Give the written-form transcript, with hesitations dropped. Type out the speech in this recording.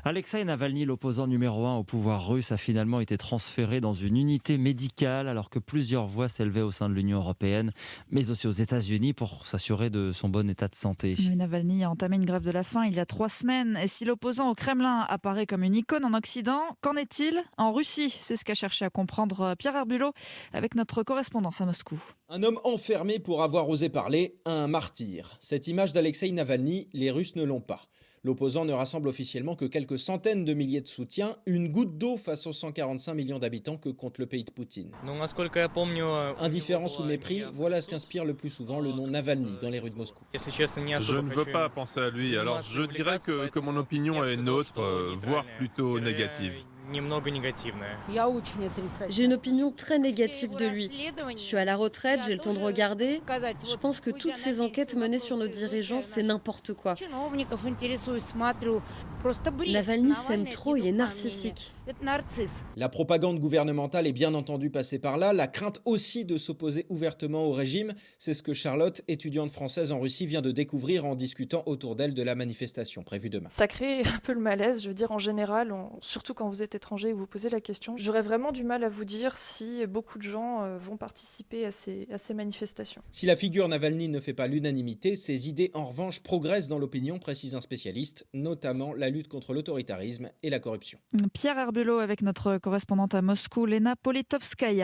Alexeï Navalny, l'opposant numéro 1 au pouvoir russe, a finalement été transféré dans une unité médicale alors que plusieurs voix s'élevaient au sein de l'Union européenne, mais aussi aux États-Unis pour s'assurer de son bon état de santé. Oui, Navalny a entamé une grève de la faim il y a 3 semaines. Et si l'opposant au Kremlin apparaît comme une icône en Occident, qu'en est-il en Russie? C'est ce qu'a cherché à comprendre Pierre Herbulot avec notre correspondance à Moscou. Un homme enfermé pour avoir osé parler, un martyr. Cette image d'Alexeï Navalny, les Russes ne l'ont pas. L'opposant ne rassemble officiellement que quelques centaines de milliers de soutiens, une goutte d'eau face aux 145 millions d'habitants que compte le pays de Poutine. Indifférence ou mépris, voilà ce qu'inspire le plus souvent le nom Navalny dans les rues de Moscou. Je ne veux pas penser à lui, alors je dirais que mon opinion est neutre, voire plutôt négative. J'ai une opinion très négative de lui. Je suis à la retraite, j'ai le temps de regarder. Je pense que toutes ces enquêtes menées sur nos dirigeants, c'est n'importe quoi. Navalny s'aime trop, il est narcissique. La propagande gouvernementale est bien entendu passée par là, la crainte aussi de s'opposer ouvertement au régime, c'est ce que Charlotte, étudiante française en Russie, vient de découvrir en discutant autour d'elle de la manifestation prévue demain. Ça crée un peu le malaise, je veux dire en général, surtout quand vous êtes étranger et vous posez la question. J'aurais vraiment du mal à vous dire si beaucoup de gens vont participer à ces manifestations. Si la figure Navalny ne fait pas l'unanimité, ses idées en revanche progressent dans l'opinion, précise un spécialiste, notamment la lutte contre l'autoritarisme et la corruption. Pierre Herbulot avec notre correspondante à Moscou, Lena Politovskaya.